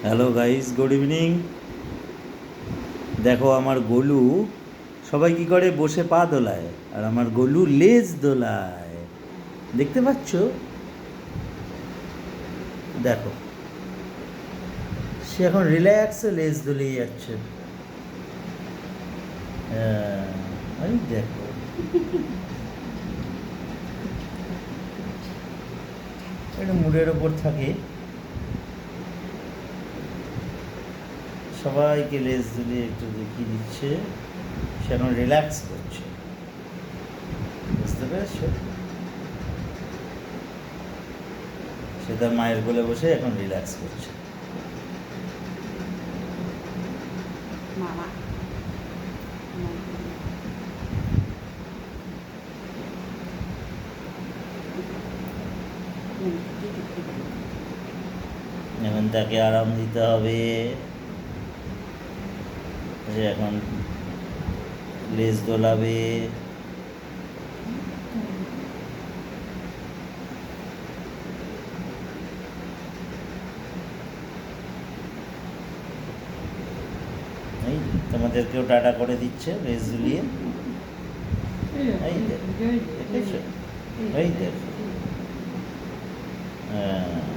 Hello guys, good evening. দেখো আমার গোলু সবাই কি করে বসে পা দোলায়, আর আমার গোলু লেজ দোলায়। দেখতে পাচ্ছ? দেখো, সে এখন রিল্যাক্সে লেজ দুলিয়ে যাচ্ছে। এই দেখো, এটা মুডের ওপর থাকে, সবাইকে লেজ দুলিয়ে একটু দেখিয়ে দিচ্ছে। সে এখন রিল্যাক্স করছে, বুঝতে পেরেছো? সে তার মায়ের কোলে বসে এখন রিল্যাক্স করছে। মামা এখন তাকে আরাম দিতে হবে। সে এখন লেজ দোলাবে। এই তোমাদেরকেও টাটা করে দিচ্ছে লেজ দুলিয়ে। এই দেখো, দেখেছো? এই দেখো, হ্যাঁ।